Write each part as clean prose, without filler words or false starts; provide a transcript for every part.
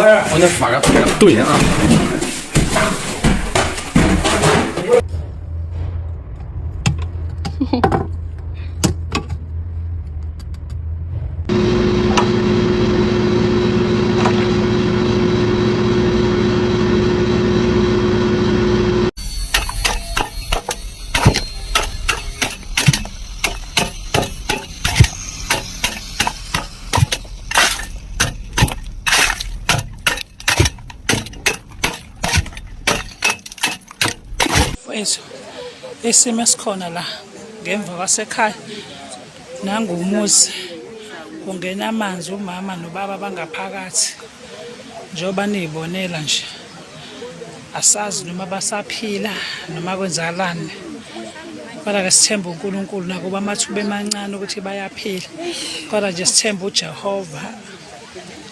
我得把它对啊。Mfowethu isimo esikhona la ngemva kwasekhaya nangumuzi kungena amanzi umama nobaba bangaphakathi njengoba niyibonela nje asazi noma basaphila noma kwenzakalani kodwa ke sithemba uNkulunkulu nakuba amathuba emancane ukuthi bayaphila kodwa nje sithemba uJehova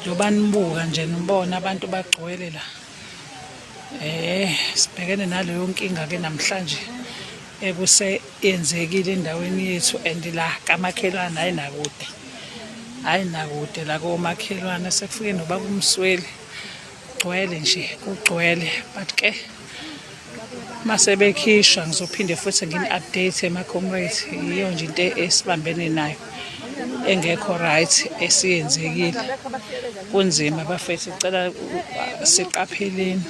njengoba nibuka nje nibona abantu bagcwele la sibhekene naleyo nkinga ke namhlanje ekuseyenzekile endaweni yethu and la kamakhelwane ayinakude la komakhelwane sekufike noba kumsweli kugcwele nje kugcwele but ke mase bekhishwa ngizophinde futhi ngini-update ema-comrades yiyo nje into esibambene nayo engekho right esiyenzekile kunzima bafethu sicela siqapheleni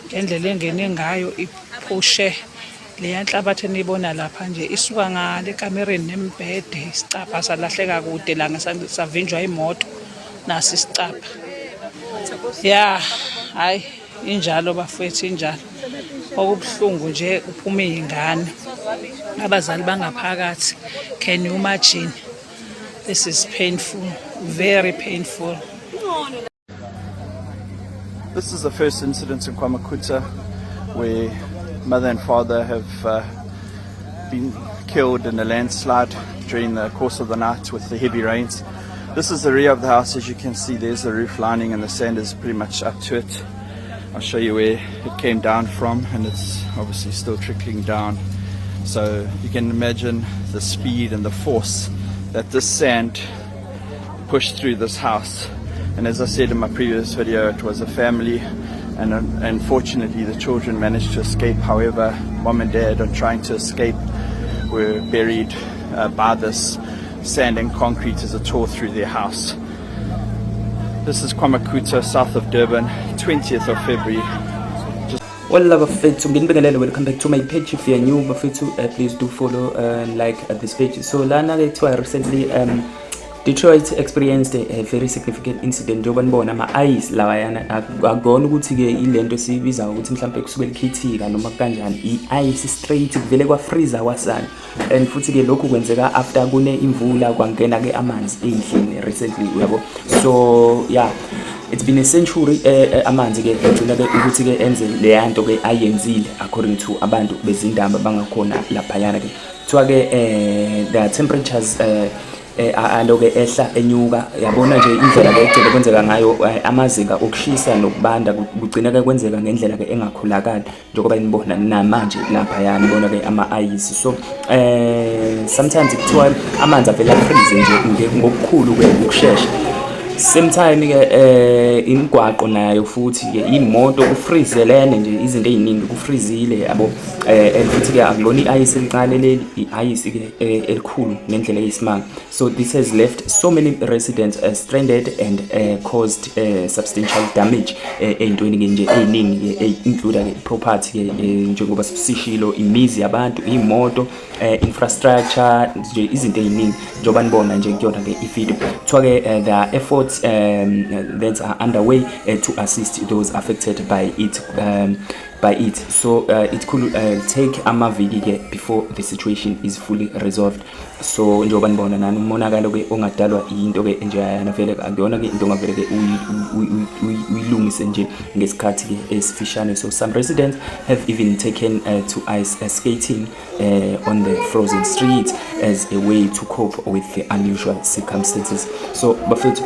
ngendlela engene ngayo iphushe leya nhlabathi enibona lapha nje isuka ngale ekamereni nembhede isicapha salahleka kude la savinjwa imoto nasi isicapha ya hayi injalo bafethu injalo okubuhlungu nje kuphuma izingane abazali bangaphakathi can you imagine this is painful very painful. This is the first incident in KwaMakhutha where mother and father have been killed in a landslide during the course of the night with the heavy rains. This is the rear of the house. As you can see, there's the roof lining and the sand is pretty much up to it. I'll show you where it came down from, and it's obviously still trickling down. So you can imagine the speed and the force that this sand pushed through this house. And as I said in my previous video, it was a family, and fortunately the children managed to escape. However, mom and dad are trying to escape were buried by this sand and concrete as it tore through their house. This is KwaMakhutha, south of Durban, 20th of February. Well, bafethu nginibingelele, welcome back to my page. If you're new bafethu, please do follow and like this page. So lana ke recently Detroit experienced a very significant incident njengoba nibona ama-ice lawayana akukona ukuthi ke ilento sibiza ukuthi mhlawumbe kusuke likhithika noma kanjani i-ice straight kuvele kwa-freezer kwasana, and futhi ke lokhu kwenzeka after kune imvula kwangena ke amanzi endlini recently uyabo. So yeah, it's been a century amanzi ke egcina ke ukuthi ke enze leyanto ke ayenzile according to abantu bezindaba bangakhona laphayana ke kuthiwa ke the temperatures aloke ehla enyuka yabona nje indlela ke egcina kwenzeka ngayo amazinga okushisa nokubanda kugcina ke kwenzeka ngendlela ke engakholakala njengoba nibona namanje lapha yanibona ke ama-ice. So sometimes kuthiwa amanzi avela freeze nje ngokukhulu ke ukushesha. Same time ke imigwaqo nayo futhi ke imoto kufrizelene nje izinto eziningi kufrizile yabo, and futhi ke akulona ice elincane leli ice ke elikhulu ngendlela eyisimanga. So this has left so many residents stranded and caused substantial damage ey'ntweni ke nje ey'ningi include ke property ke njengoba sishilo imizi yabantu, imoto, infrastructure nje izinto eziningi njengoba nibona nje kuyona ke ivideo. Kuthiwa ke there are efforts that are underway to assist those affected by it. So it could take amaviki ke before the situation is fully resolved. So njengoba nibona nani umonakalo ke ongadalwa into ke nje yana vele akuyona ke into ngavele ke uyilungise nje ngesikhathi ke esifishane. So some residents have even taken to ice skating on the frozen streets as a way to cope with the unusual circumstances. So bafethu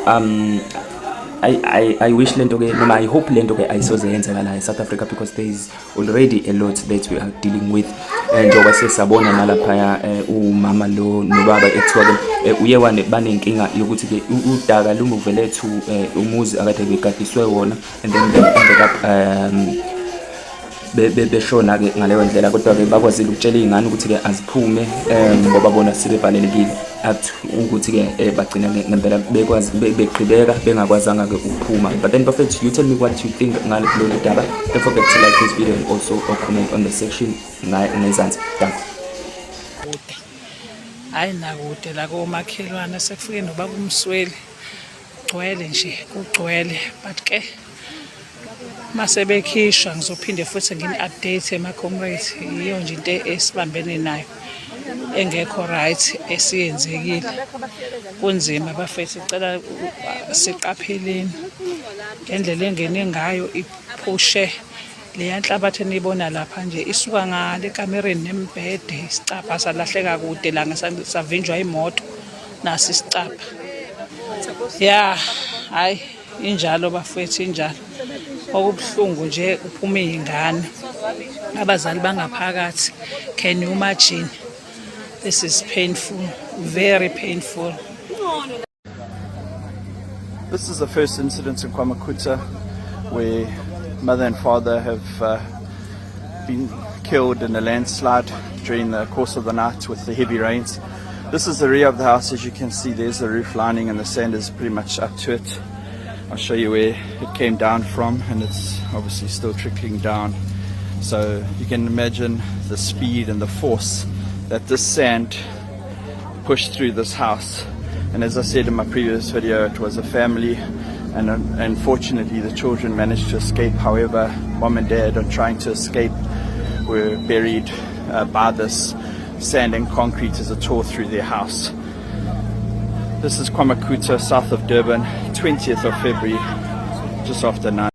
I wish lento ke noma I hope lento ke ayisoze yenzeka la eSouth Africa, because there is already a lot that we are dealing with. Njengoba sesabona nalaphaya umama lo nobaba ekuthiwa ke uye banenkinga yokuthi ke udaka lumuve lethu umuzi akade begadiswe wona, and then they ended up beshona ke ngaleyo ndlela. Kodwa ke bakwazile ukutshela izingane ukuthi ke aziphume ngoba bona sibevalelekile, athi ukuthi ke bagcina ngempela bekwazi beqhubeka bengakwazanga ke ukuphuma. But then Bafethu, you tell me what you think ngalolu daba. Don't forget to like this video and also comment on the section ngezansi. Thank you. Hayi nakude la komakhelwane sekufike nobaba uMsweli, kugcwele nje kugcwele, but ke mase bekhishwa ngizophinde futhi ngini-update ema-comrades. Yiyo nje into esibambene nayo engekho right esiyenzekile. Kunzima bafethu, sicela siqapheleni ngendlela engene ngayo, iphushe leya nhlabathi eniyibona lapha nje isuka ngale ekamereni nembhede. Isicapha salahleka kude la savinjwa imoto nasi isicapha. Ya hayi injalo bafethu, injalo. Okubuhlungu nje uphuma izingane, abazali bangaphakathi. Can you imagine? This is painful, very painful. This is the first incident in KwaMakhutha where mother and father have been killed in a landslide during the course of the night with the heavy rains. This is the rear of the house. As you can see, there's the roof lining and the sand is pretty much up to it. I'll show you where it came down from, and it's obviously still trickling down. So you can imagine the speed and the force that this sand pushed through this house. And as I said in my previous video, it was a family, and unfortunately the children managed to escape. However, mom and dad are trying to escape were buried by this sand and concrete as it tore through their house. This is KwaMakhutha, south of Durban, 20th of February, just after 9.